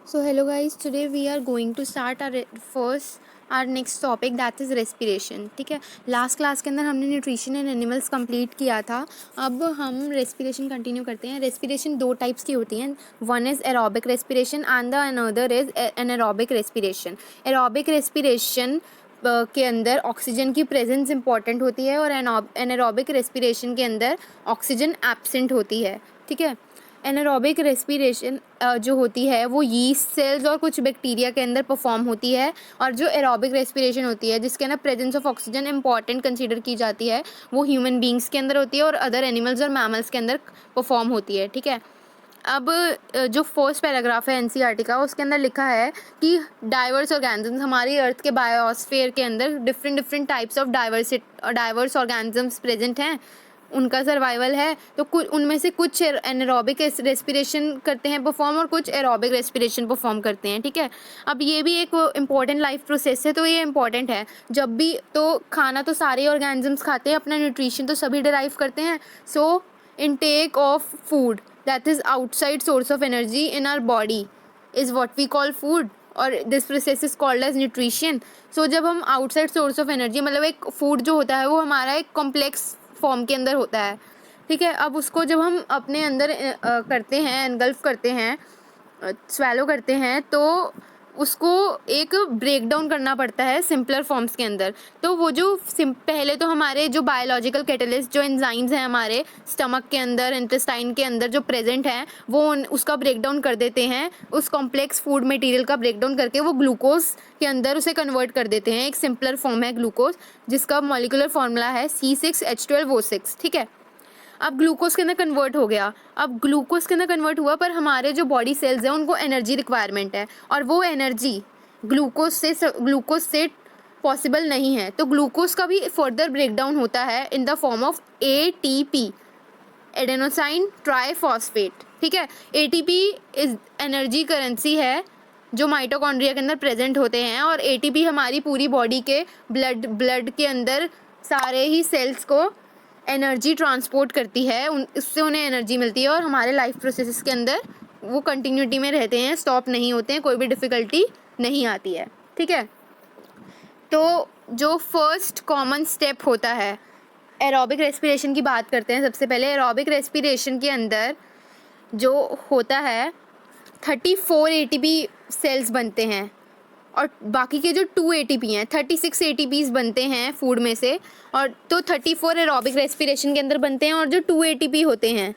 So hello guys, today we are going to start our next topic that is respiration. ठीक है, last class के अंदर हमने nutrition and animals complete किया था. अब हम रेस्पिरेशन कंटिन्यू करते हैं. रेस्पिरेशन दो टाइप्स की होती हैं. One is aerobic respiration and the another is anaerobic respiration. Aerobic respiration के अंदर ऑक्सीजन की प्रेजेंस इंपॉर्टेंट होती है और एनारोबिक रेस्पिरेशन के अंदर ऑक्सीजन एब्सेंट होती है. ठीक है, एनारोबिक रेस्पिरेशन जो होती है वो यीस्ट सेल्स और कुछ बैक्टीरिया के अंदर परफॉर्म होती है, और जो एरोबिक रेस्पिरेशन होती है जिसके अंदर presence of oxygen important consider की जाती है वो ह्यूमन बींग्स के अंदर होती है और अदर एनिमल्स और मैमल्स के अंदर परफॉर्म होती है. ठीक है, अब जो फर्स्ट पैराग्राफ है एनसीईआरटी का उसके अंदर लिखा है कि डाइवर्स ऑर्गेनिजम्स हमारी अर्थ के बायोस्फीयर के अंदर different types of diverse organisms present हैं, उनका सर्वाइवल है. तो कुछ उनमें से कुछ एनारोबिक रेस्पिरेशन करते हैं परफॉर्म और कुछ एरोबिक रेस्पिरेशन परफॉर्म करते हैं. ठीक है, अब ये भी एक इम्पॉर्टेंट लाइफ प्रोसेस है, तो ये इम्पॉर्टेंट है. जब भी तो खाना तो सारे ऑर्गेनिजम्स खाते हैं, अपना न्यूट्रिशन तो सभी डिराइव करते हैं. So intake of food that is outside source of energy in our body is what we call food, और this process is called as nutrition. So जब हम आउटसाइड सोर्स ऑफ एनर्जी मतलब एक food जो होता है वो हमारा एक कॉम्प्लेक्स फॉर्म के अंदर होता है. ठीक है, अब उसको जब हम अपने अंदर करते हैं, एनगल्फ करते हैं, स्वैलो करते हैं, तो उसको एक ब्रेक डाउन करना पड़ता है सिंपलर फॉर्म्स के अंदर. तो वो जो पहले तो हमारे जो बायोलॉजिकल कैटलिस्ट जो एंजाइम्स हैं हमारे स्टमक के अंदर, इंटेस्टाइन के अंदर जो प्रेजेंट हैं, वो उसका ब्रेक डाउन कर देते हैं. उस कॉम्प्लेक्स फूड मटेरियल का ब्रेक डाउन करके वो ग्लूकोज के अंदर उसे कन्वर्ट कर देते हैं. एक सिंपलर फॉर्म है ग्लूकोज जिसका मॉलिक्यूलर फॉर्मूला है C6H12O6. ठीक है, अब ग्लूकोज के अंदर कन्वर्ट हो गया. अब ग्लूकोज के अंदर कन्वर्ट हुआ, पर हमारे जो बॉडी सेल्स हैं उनको एनर्जी रिक्वायरमेंट है, और वो एनर्जी ग्लूकोज से पॉसिबल नहीं है. तो ग्लूकोज का भी फर्दर ब्रेक डाउन होता है in the form of ATP, adenosine triphosphate. ठीक है, ATP इज एनर्जी करेंसी है जो माइटोकॉन्ड्रिया के अंदर प्रेजेंट होते हैं, और ATP हमारी पूरी बॉडी के ब्लड के अंदर सारे ही सेल्स को एनर्जी ट्रांसपोर्ट करती है, उससे उन्हें एनर्जी मिलती है, और हमारे लाइफ प्रोसेसेस के अंदर वो कंटिन्यूटी में रहते हैं, स्टॉप नहीं होते हैं, कोई भी डिफ़िकल्टी नहीं आती है. ठीक है, तो जो फर्स्ट कॉमन स्टेप होता है एरोबिक रेस्पिरेशन की बात करते हैं. सबसे पहले एरोबिक रेस्पिरेशन के अंदर जो होता है 34 ATP सेल्स बनते हैं, और बाकी के जो 2 ATP हैं 36 ATPs बनते हैं फूड में से, और तो 34 एरोबिक रेस्पिरेशन के अंदर बनते हैं, और जो 2 ATP होते हैं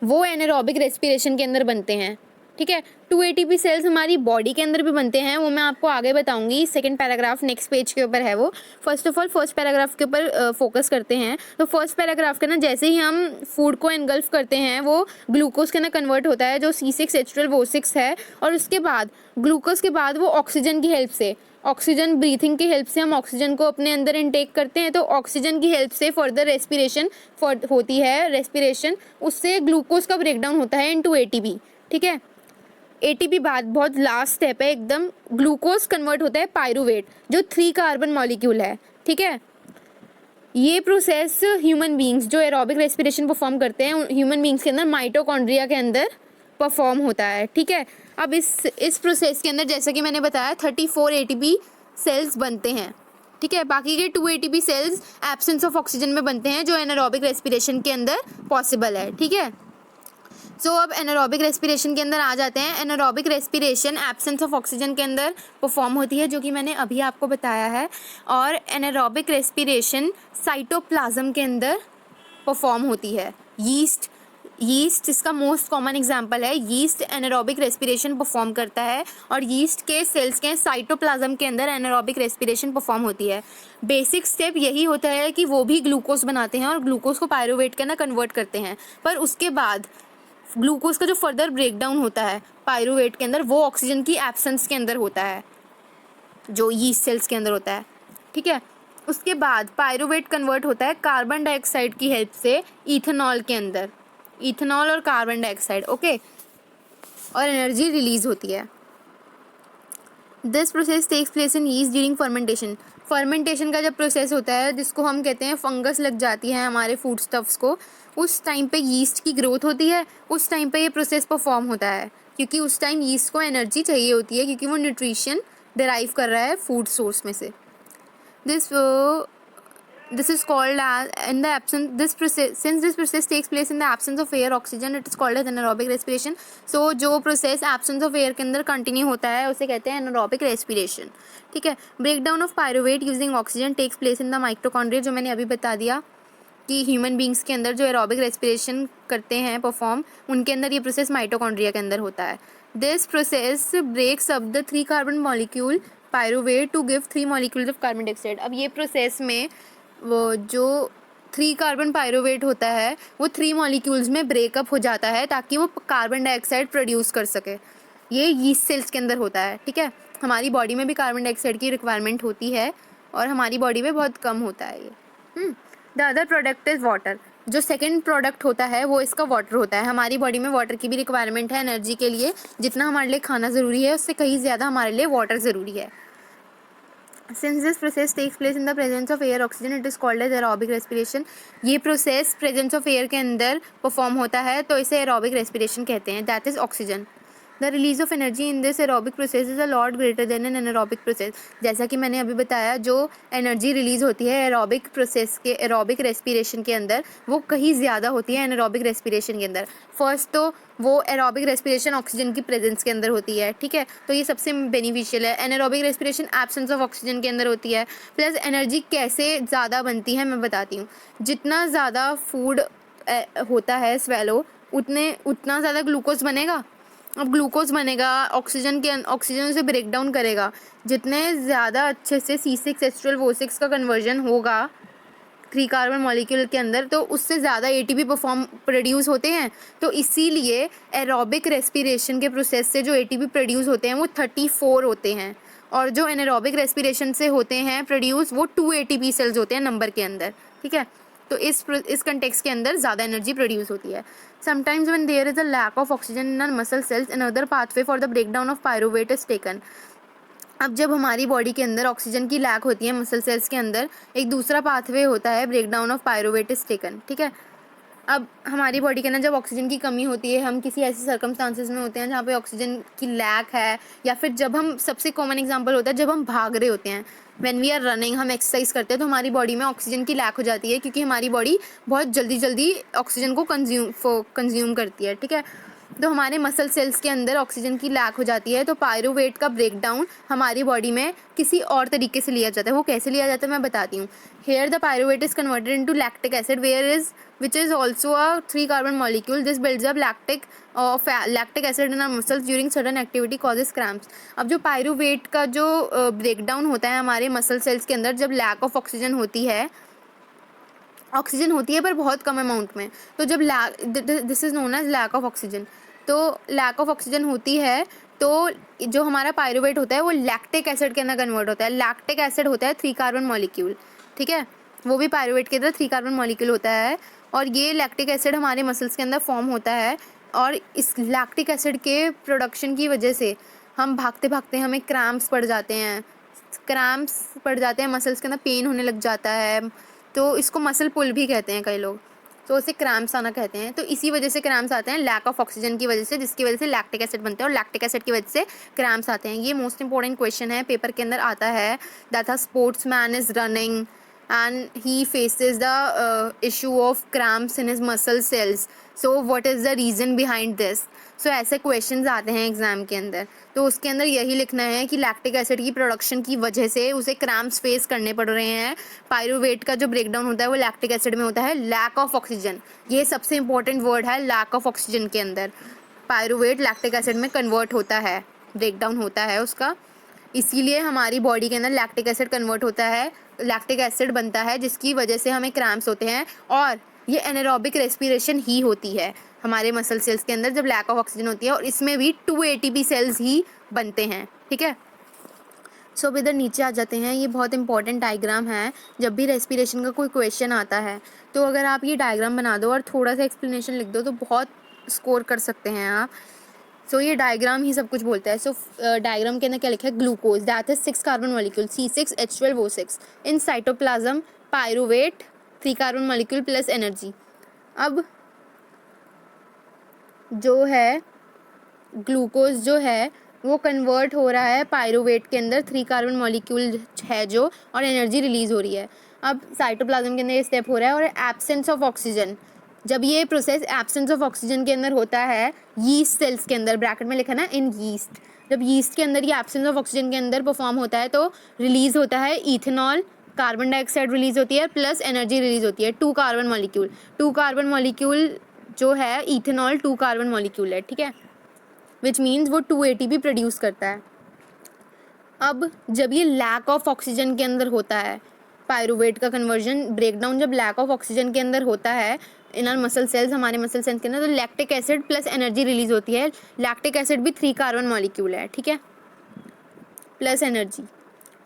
वो एनारोबिक रेस्पिरेशन के अंदर बनते हैं. ठीक है, 2 ATP सेल्स हमारी बॉडी के अंदर भी बनते हैं, वो मैं आपको आगे बताऊंगी. सेकंड पैराग्राफ नेक्स्ट पेज के ऊपर है वो. First of all first paragraph के ऊपर फोकस करते हैं. तो फर्स्ट पैराग्राफ के ना जैसे ही हम फूड को एनगल्फ करते हैं वो ग्लूकोज के अंदर कन्वर्ट होता है जो C6H12O6 है, और उसके बाद ग्लूकोज के बाद वो ऑक्सीजन की हेल्प से, ऑक्सीजन ब्रीथिंग की हेल्प से हम ऑक्सीजन को अपने अंदर इनटेक करते हैं, तो ऑक्सीजन की हेल्प से फर्दर रेस्पिरेशन होती है. रेस्पिरेशन उससे ग्लूकोज का ब्रेकडाउन होता है इनटू ATP. ठीक है, ATP बाद बहुत लास्ट स्टेप है एकदम, ग्लूकोज कन्वर्ट होता है पायरूवेट जो 3 कार्बन मॉलिक्यूल है. ठीक है, ये प्रोसेस ह्यूमन बींग्स जो एरोबिक रेस्पिरेशन परफॉर्म करते हैं ह्यूमन बींग्स के अंदर माइटोकॉन्ड्रिया के अंदर परफॉर्म होता है. ठीक है, अब इस प्रोसेस के अंदर जैसा कि मैंने बताया 34 ATP सेल्स बनते हैं. ठीक है, बाकी के 2 ATP cells absence of oxygen में बनते हैं जो एनारोबिक रेस्पिरेशन के अंदर पॉसिबल है. ठीक है, सो अब एनारोबिक रेस्पिरेशन के अंदर आ जाते हैं. Anaerobic respiration absence of oxygen के अंदर परफॉर्म होती है जो कि मैंने अभी आपको बताया है, और एनारोबिक रेस्पिरेशन साइटोप्लाज्म के अंदर परफॉर्म होती है. यीस्ट इसका मोस्ट कॉमन एग्जांपल है. यीस्ट एनारोबिक रेस्पिरेशन परफॉर्म करता है, और यीस्ट के सेल्स के साइटोप्लाज्म के अंदर एनारोबिक रेस्पिरेशन परफॉर्म होती है. बेसिक स्टेप यही होता है कि वो भी ग्लूकोज बनाते हैं और ग्लूकोज को पायरूवेट के अंदर कन्वर्ट करते हैं, पर उसके बाद ग्लूकोज का जो फर्दर ब्रेकडाउन होता है पायरूवेट के अंदर वो ऑक्सीजन की एब्सेंस के अंदर होता है जो यीस्ट सेल्स के अंदर होता है. ठीक है, उसके बाद पायरूवेट कन्वर्ट होता है कार्बन डाइऑक्साइड की हेल्प से इथेनॉल के अंदर, इथेनॉल और कार्बन डाइऑक्साइड. ओके, और एनर्जी रिलीज होती है. This process takes place in yeast during fermentation. Fermentation का जब प्रोसेस होता है, जिसको हम कहते हैं फंगस लग जाती है हमारे फूड स्टफ्स को, उस टाइम पे यीस्ट की ग्रोथ होती है, उस टाइम पे ये प्रोसेस परफॉर्म होता है, क्योंकि उस टाइम यीस्ट को एनर्जी चाहिए होती है, क्योंकि वो न्यूट्रिशन डिराइव कर रहा है फूड सोर्स में से। This is called as in the absence this process since this process takes place in the absence of air oxygen, it is called as anaerobic respiration. So जो process absence of air के अंदर continue होता है उसे कहते हैं anaerobic respiration. ठीक है. breakdown of pyruvate using oxygen takes place in the mitochondria, जो मैंने अभी बता दिया कि ह्यूमन बींग्स के अंदर जो एरोबिक रेस्पिरेशन करते हैं परफॉर्म, उनके अंदर ये प्रोसेस माइटोकॉन्ड्रिया के अंदर होता है. This process breaks up the 3 carbon molecule pyruvate to give 3 molecules of carbon dioxide. अब ये प्रोसेस में वो जो 3 कार्बन पायरुवेट होता है वो 3 मॉलिक्यूल्स में ब्रेकअप हो जाता है ताकि वो कार्बन डाइऑक्साइड प्रोड्यूस कर सके. ये यीस्ट सेल्स के अंदर होता है. ठीक है. हमारी बॉडी में भी कार्बन डाइऑक्साइड की रिक्वायरमेंट होती है और हमारी बॉडी में बहुत कम होता है ये. The other product is water. जो सेकेंड प्रोडक्ट होता है वो इसका वाटर होता है. हमारी बॉडी में वाटर की भी रिक्वायरमेंट है एनर्जी के लिए. जितना हमारे लिए खाना ज़रूरी है उससे कहीं ज़्यादा हमारे लिए वाटर ज़रूरी है. Since this process takes place in the presence of air oxygen, it is called as aerobic respiration. ये प्रोसेस प्रेजेंस ऑफ एयर के अंदर परफॉर्म होता है तो इसे एरोबिक रेस्पिरेशन कहते हैं. That is oxygen. The release of energy in this aerobic process is a lot greater than an anaerobic process. जैसा कि मैंने अभी बताया, जो एनर्जी रिलीज होती है एरोबिक प्रोसेस के एरोबिक रेस्पिरेशन के अंदर वो कहीं ज़्यादा होती है एनारोबिक रेस्पिरेशन के अंदर. फर्स्ट तो वो एरोबिक रेस्पिरेशन ऑक्सीजन की प्रेजेंस के अंदर होती है. ठीक है. तो ये सबसे बेनिफिशियल है. Anaerobic respiration absence of oxygen के अंदर होती है. प्लस एनर्जी कैसे ज़्यादा बनती है मैं बताती हूँ. जितना ज़्यादा फूड होता है स्वेलो उतना ज़्यादा ग्लूकोज बनेगा. अब ग्लूकोज बनेगा, ऑक्सीजन उसे ब्रेक डाउन करेगा. जितने ज़्यादा अच्छे से C6H12O6 का कन्वर्जन होगा 3 कार्बन मॉलिक्यूल के अंदर, तो उससे ज़्यादा ATP प्रोड्यूस होते हैं. तो इसीलिए एरोबिक रेस्पिरेशन के प्रोसेस से जो ATP प्रोड्यूस होते हैं वो 34 होते हैं, और जो एनारोबिक रेस्पिरेशन से होते हैं प्रोड्यूस वो 2 ATP सेल्स होते हैं नंबर के अंदर. ठीक है. तो इस कंटेक्स्ट के अंदर ज़्यादा एनर्जी प्रोड्यूस होती है. Sometimes when there is a lack of oxygen in our muscle cells, another pathway for the breakdown of pyruvate is taken. अब जब हमारी बॉडी के अंदर ऑक्सीजन की लैक होती है मसल सेल्स के अंदर, एक दूसरा पाथवे होता है breakdown of pyruvate is taken. ठीक है. अब हमारी बॉडी के अंदर जब ऑक्सीजन की कमी होती है, हम किसी ऐसे सर्कमस्टांसेस में होते हैं जहाँ पे ऑक्सीजन की लैक है, या फिर जब हम, सबसे कॉमन एग्जांपल होता है जब हम भाग रहे होते हैं, व्हेन वी आर रनिंग, हम एक्सरसाइज करते हैं तो हमारी बॉडी में ऑक्सीजन की लैक हो जाती है, क्योंकि हमारी बॉडी बहुत जल्दी ऑक्सीजन को कंज्यूम करती है. ठीक है. तो हमारे मसल सेल्स के अंदर ऑक्सीजन की लैक हो जाती है, तो पायरुवेट का ब्रेकडाउन हमारी बॉडी में किसी और तरीके से लिया जाता है. वो कैसे लिया जाता है मैं बताती हूँ. Here the pyruvate is converted into lactic acid which is also a 3 carbon molecule. This builds up lactic acid in our muscles during certain activity causes cramps. अब जो पायरुवेट का जो ब्रेकडाउन होता है हमारे मसल सेल्स के अंदर, जब लैक ऑफ ऑक्सीजन होती है पर बहुत कम अमाउंट में, तो जब this is known as lack of oxygen. तो लैक ऑफ ऑक्सीजन होती है तो जो हमारा पायरुवेट होता है वो लैक्टिक एसिड के अंदर कन्वर्ट होता है. लैक्टिक एसिड होता है 3 कार्बन मॉलिक्यूल. ठीक है. वो भी पायरुवेट के अंदर 3 कार्बन मॉलिक्यूल होता है, और ये लैक्टिक एसिड हमारे मसल्स के अंदर फॉर्म होता है. और इस लैक्टिक एसिड के प्रोडक्शन की वजह से हम भागते भागते हमें क्रैम्प्स पड़ जाते हैं. मसल्स के अंदर पेन होने लग जाता है. तो इसको मसल पुल भी कहते हैं कई लोग, तो उसे क्रैम्प्स आना कहते हैं. तो इसी वजह से क्रैम्प्स आते हैं, लैक ऑफ ऑक्सीजन की वजह से, जिसकी वजह से लैक्टिक एसिड बनते हैं, और लैक्टिक एसिड की वजह से क्रैम्प्स आते हैं. ये मोस्ट इंपॉर्टेंट क्वेश्चन है, पेपर के अंदर आता है. That a sportsman is running and he faces the issue of cramps in his muscle cells. So what is the reason behind this? So ऐसे क्वेश्चंस आते हैं एग्जाम के अंदर, तो उसके अंदर यही लिखना है कि लैक्टिक एसिड की प्रोडक्शन की वजह से उसे क्रैम्प्स फेस करने पड़ रहे हैं. पायरुवेट का जो ब्रेकडाउन होता है वो लैक्टिक एसिड में होता है. लैक ऑफ ऑक्सीजन, ये सबसे इंपॉर्टेंट वर्ड है. लैक ऑफ ऑक्सीजन के अंदर पायरुवेट लैक्टिक एसिड में कन्वर्ट होता है, ब्रेकडाउन होता है उसका. इसीलिए हमारी बॉडी के अंदर लैक्टिक एसिड कन्वर्ट होता है, लैक्टिक एसिड बनता है, जिसकी वजह से हमें क्रैम्प्स होते हैं. और ये एनारोबिक रेस्पिरेशन ही होती है हमारे मसल सेल्स के अंदर जब लैक ऑफ ऑक्सीजन होती है, और इसमें भी 2 ATP सेल्स ही बनते हैं. ठीक है. सो अब इधर नीचे आ जाते हैं. ये बहुत इंपॉर्टेंट डायग्राम है. जब भी रेस्पिरेशन का कोई क्वेश्चन आता है तो अगर आप ये डायग्राम बना दो और थोड़ा सा एक्सप्लेनेशन लिख दो तो बहुत स्कोर कर सकते हैं आप. सो ये डायग्राम ही सब कुछ बोलता है. सो डायग्राम के अंदर क्या लिखा है, glucose that is 6 carbon molecule C6H12O6 in cytoplasm, pyruvate 3 carbon molecule plus energy. अब जो है ग्लूकोज जो है वो कन्वर्ट हो रहा है पायरुवेट के अंदर, 3 कार्बन मॉलिक्यूल है जो, और एनर्जी रिलीज हो रही है. अब साइटोप्लाज्म के अंदर ये स्टेप हो रहा है, और एब्सेंस ऑफ ऑक्सीजन, जब ये प्रोसेस एब्सेंस ऑफ ऑक्सीजन के अंदर होता है, यीस्ट सेल्स के अंदर, ब्रैकेट में लिखा ना इन यीस्ट, जब यीस्ट के अंदर ये एब्सेंस ऑफ ऑक्सीजन के अंदर परफॉर्म होता है तो रिलीज होता है इथेनॉल, कार्बन डाइऑक्साइड रिलीज होती है, प्लस एनर्जी रिलीज होती है 2 कार्बन मॉलिक्यूल. 2 कार्बन मॉलिक्यूल जो है इथेनॉल 2 कार्बन मॉलिक्यूल है, ठीक है, विच मीन्स वो 2 ATP प्रोड्यूस करता है. अब जब ये लैक ऑफ ऑक्सीजन के अंदर होता है, पायरुवेट का कन्वर्जन ब्रेकडाउन जब लैक ऑफ ऑक्सीजन के अंदर होता है इन आर मसल सेल्स, हमारे मसल सेल्स के अंदर, तो lactic acid plus energy release होती है. लैक्टिक एसिड भी 3 कार्बन मॉलिक्यूल है, ठीक है, plus energy.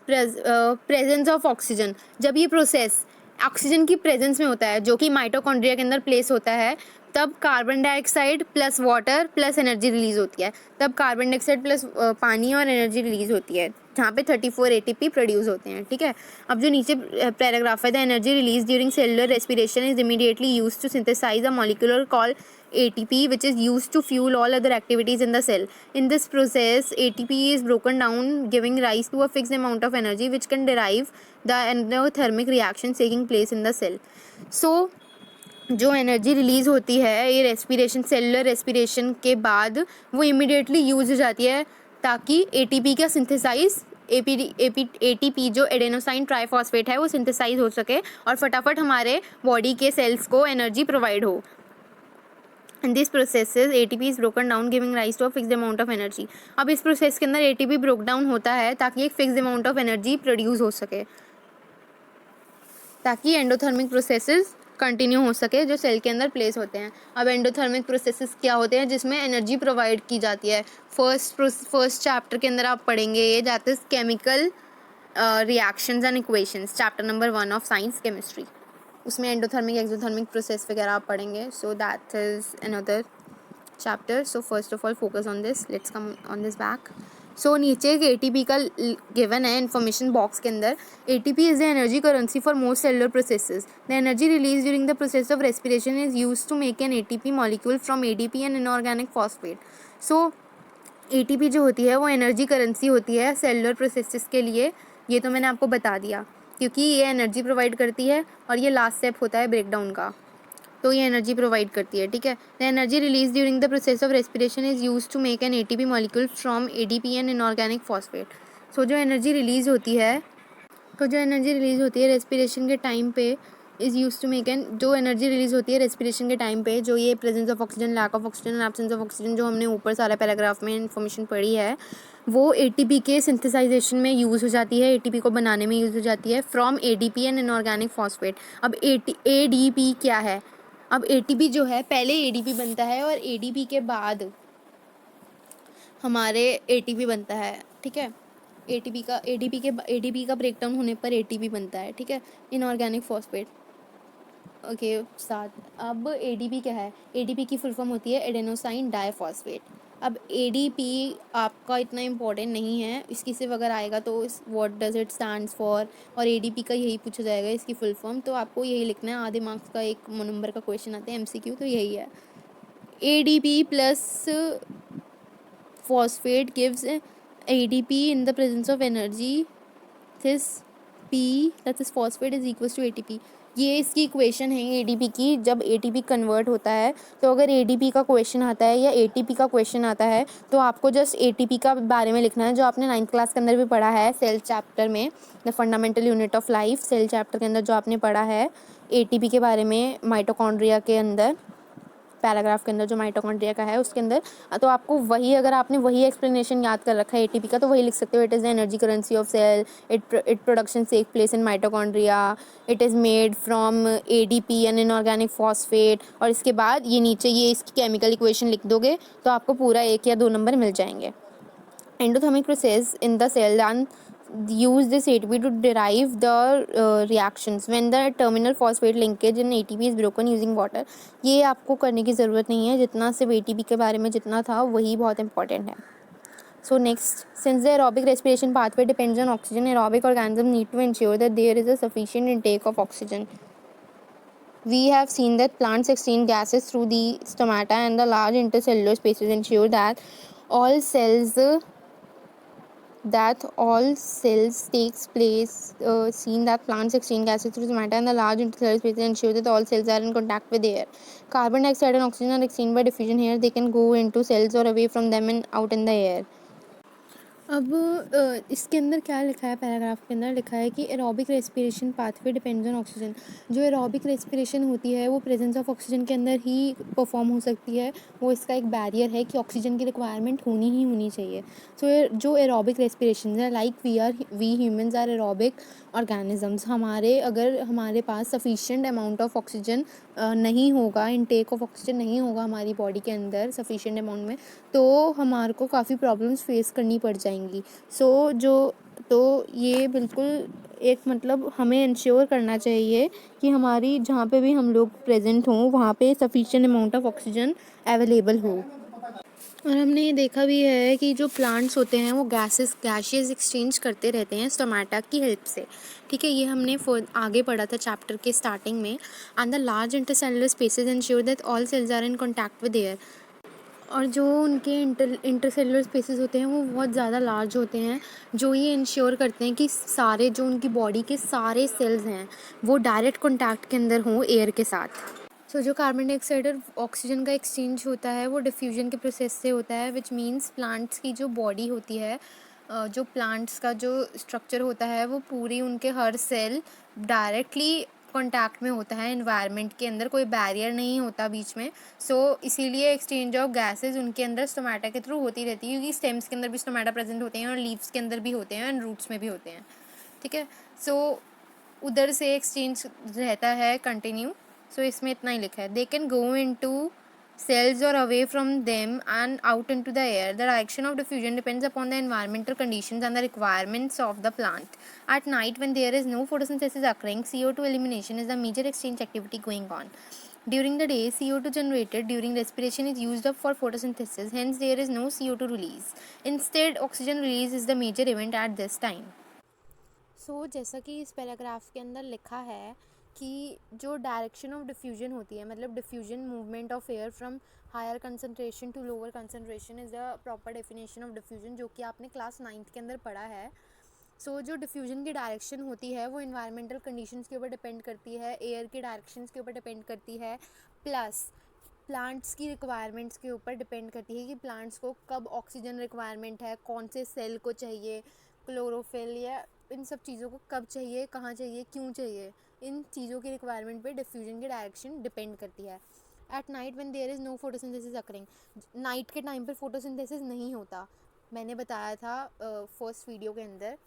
Presence of oxygen, जब ये प्रोसेस ऑक्सीजन की प्रेजेंस में होता है जो कि माइटोकॉन्ड्रिया के अंदर प्लेस होता है, तब carbon dioxide plus water plus energy release होती है. तब कार्बन डाइऑक्साइड प्लस पानी और एनर्जी रिलीज होती है, जहाँ पे 34 ATP प्रोड्यूस होते हैं, ठीक है. अब जो नीचे पैराग्राफ है, the energy release during cellular respiration is immediately used to synthesize a molecular call ATP which is used to fuel all other activities in the cell. In this process, ATP is broken down, giving rise to a fixed amount of energy which can derive the endothermic reactions taking place in the cell. So, जो energy release होती है ये respiration, cellular respiration के बाद वो immediately use हो जाती है ताकि ATP का सिंथेसाइज, ATP जो एडेनोसाइन ट्राइफॉस्फेट है वो सिंथेसाइज हो सके और फटाफट हमारे बॉडी के सेल्स को एनर्जी प्रोवाइड हो. In this processes ATP is broken down giving rise to a fixed amount of energy. अब इस प्रोसेस के अंदर ATP ब्रोक डाउन होता है ताकि एक fix amount of energy produce हो सके, ताकि एंडोथर्मिक प्रोसेसेस कंटिन्यू हो सके जो सेल के अंदर प्लेस होते हैं. अब एंडोथर्मिक प्रोसेसेस क्या होते हैं, जिसमें एनर्जी प्रोवाइड की जाती है. फर्स्ट चैप्टर के अंदर आप पढ़ेंगे ये, that is chemical reactions and equations, chapter number 1 of science chemistry. उसमें एंडोथर्मिक एक्सोथर्मिक प्रोसेस वगैरह आप पढ़ेंगे. So that is another chapter. So first of all focus on this, let's come on this back. So नीचे एक ATP का given है information box के अंदर. ATP is the energy currency for most cellular processes. The energy release during the process of respiration is use to make an ATP molecule from ADP and inorganic phosphate. So ATP जो होती है वो energy currency होती है cellular processes के लिए. ये तो मैंने आपको बता दिया क्योंकि ये एनर्जी प्रोवाइड करती है और ये लास्ट स्टेप होता है ब्रेकडाउन का, तो ये एनर्जी प्रोवाइड करती है, ठीक है. The energy release during the process of respiration is use to make an ATP molecule from ADP and inorganic phosphate. So जो एनर्जी रिलीज होती है रेस्पिरेशन के टाइम पे is use to make an, जो एनर्जी रिलीज होती है respiration के time पे, जो ये presence of oxygen, lack of oxygen, absence of oxygen जो हमने ऊपर सारा पैराग्राफ में इन्फॉर्मेशन पढ़ी है, वो ATP के सिंथेसाइजेशन में यूज़ हो जाती है, ATP को बनाने में यूज़ हो जाती है from ADP and inorganic phosphate. अब ADP क्या है? अब ATP जो है पहले ADP बनता है और ADP के बाद हमारे ATP बनता है, ठीक है. ADP का ब्रेकडाउन होने पर ATP बनता है, ठीक है, इनऑर्गेनिक फॉस्फेट. ओके साथ. अब ADP क्या है? ADP की फुल फॉर्म होती है एडेनोसाइन डाइफॉस्फेट. अब ADP आपका इतना इम्पोर्टेंट नहीं है, इसकी सिर्फ अगर आएगा तो इस what does it stands for, और ADP का यही पूछा जाएगा इसकी फुल फॉर्म, तो आपको यही लिखना है. आधे मार्क्स का एक नंबर का क्वेश्चन आता है MCQ, तो यही है. ADP plus phosphate gives ADP in the presence of energy. This P, that is phosphate, is equals to ATP. ये इसकी इक्वेशन है ADP की. जब ATP कन्वर्ट होता है तो अगर ADP का क्वेश्चन आता है या ATP का क्वेश्चन आता है तो आपको जस्ट ATP का बारे में लिखना है, जो आपने 9th क्लास के अंदर भी पढ़ा है सेल चैप्टर में, the fundamental unit of life, cell chapter के अंदर जो आपने पढ़ा है ATP के बारे में माइटोकॉन्ड्रिया के अंदर, पैराग्राफ के अंदर जो माइटोकॉन्ड्रिया का है उसके अंदर. तो आपको वही, अगर आपने वही एक्सप्लेनेशन याद कर रखा है ATP का, तो वही लिख सकते हो. It is the energy currency of cell, it production take place in mitochondria, it is made from ADP and inorganic phosphate. और इसके बाद ये नीचे ये इसकी केमिकल इक्वेशन लिख दोगे तो आपको पूरा 1 या 2 नंबर मिल जाएंगे. Endothermic process in the cell then use this ATP to derive the reactions when the terminal phosphate linkage in ATP is broken using water. ये आपको करने की ज़रूरत नहीं है, जितना सिर्फ ATP के बारे में जितना था वही बहुत इंपॉर्टेंट है. So next, since the aerobic respiration pathway depends on oxygen, aerobic organisms need to ensure that there is a sufficient intake of oxygen. We have seen that plants exchange gases through the stomata and the large intercellular spaces ensure that all cells takes place. Seen that plants exchange gases through stomata and the large intercellular spaces ensure that all cells are in contact with air. Carbon dioxide and oxygen are exchanged by diffusion. Here they can go into cells or away from them and out in the air. अब इसके अंदर क्या लिखा है, paragraph के अंदर लिखा है कि aerobic respiration pathway depends on oxygen. जो एरोबिक रेस्पिरेशन होती है वो प्रेजेंस ऑफ ऑक्सीजन के अंदर ही परफॉर्म हो सकती है. वो इसका एक बैरियर है कि ऑक्सीजन की रिक्वायरमेंट होनी ही होनी चाहिए. सो जो एरोबिक रेस्पिरेशन है, like we humans are aerobic organisms. अगर हमारे पास सफिशिएंट अमाउंट ऑफ ऑक्सीजन नहीं होगा, इनटेक ऑफ ऑक्सीजन नहीं होगा हमारी बॉडी के अंदर सफिशिएंट अमाउंट में, तो हमारे को काफ़ी प्रॉब्लम्स फेस करनी पड़ जाएंगी. तो ये बिल्कुल एक मतलब हमें इंश्योर करना चाहिए कि हमारी जहाँ पे भी हम लोग प्रेजेंट हों वहाँ पे sufficient amount of oxygen available हो. और हमने ये देखा भी है कि जो प्लांट्स होते हैं वो गैसेस एक्सचेंज करते रहते हैं स्टोमेटा की हेल्प से. ठीक है, ये हमने आगे पढ़ा था चैप्टर के स्टार्टिंग में. And the large intercellular spaces ensure that all cells are in contact with air. और जो उनके इंटरसेलुलर स्पेसेस होते हैं वो बहुत ज़्यादा लार्ज होते हैं, जो ये इंश्योर करते हैं कि सारे जो उनकी बॉडी के सारे सेल्स हैं वो डायरेक्ट कॉन्टैक्ट के अंदर हों एयर के साथ. जो कार्बन डाइऑक्साइड और ऑक्सीजन का एक्सचेंज होता है वो डिफ्यूजन के प्रोसेस से होता है, विच मीन्स प्लांट्स की जो बॉडी होती है, जो प्लांट्स का जो स्ट्रक्चर होता है वो पूरी उनके हर सेल डायरेक्टली कॉन्टैक्ट में होता है एनवायरनमेंट के अंदर, कोई बैरियर नहीं होता बीच में. इसीलिए एक्सचेंज ऑफ गैसेज उनके अंदर स्टोमेटा के थ्रू होती रहती है, क्योंकि स्टेम्स के अंदर भी स्टोमेटा प्रेजेंट होते हैं और लीव्स के अंदर भी होते हैं एंड रूट्स में भी होते हैं. ठीक है, उधर से एक्सचेंज रहता है कंटिन्यू. इसमें इतना ही लिखा है. They can go into cells or away from them and out into the air. The direction of diffusion depends upon the environmental conditions and the requirements of the plant. At night, when there is no photosynthesis occurring, CO2 elimination is the major exchange activity going on. During the day, CO2 generated during respiration is used up for photosynthesis, hence there is no CO2 release. Instead, oxygen release is the major event at this time. जैसा कि इस paragraph के अंदर लिखा है कि जो direction of diffusion होती है, मतलब diffusion movement of air from higher concentration to lower concentration is the proper definition of diffusion, जो कि आपने क्लास 9th के अंदर पढ़ा है. जो डिफ्यूजन की डायरेक्शन होती है वो इन्वायरमेंटल कंडीशंस के ऊपर डिपेंड करती है, एयर की डायरेक्शंस के ऊपर डिपेंड करती है, प्लस प्लांट्स की रिक्वायरमेंट्स के ऊपर डिपेंड करती है कि प्लांट्स को कब ऑक्सीजन रिक्वायरमेंट है, कौन से सेल को चाहिए, क्लोरोफिल या इन सब चीज़ों को कब चाहिए, कहाँ चाहिए, क्यों चाहिए. इन चीज़ों की रिक्वायरमेंट पे डिफ्यूजन की डायरेक्शन डिपेंड करती है. At night when there is no photosynthesis occurring, night के टाइम पर फोटोसिंथेसिस नहीं होता. मैंने बताया था फर्स्ट वीडियो के अंदर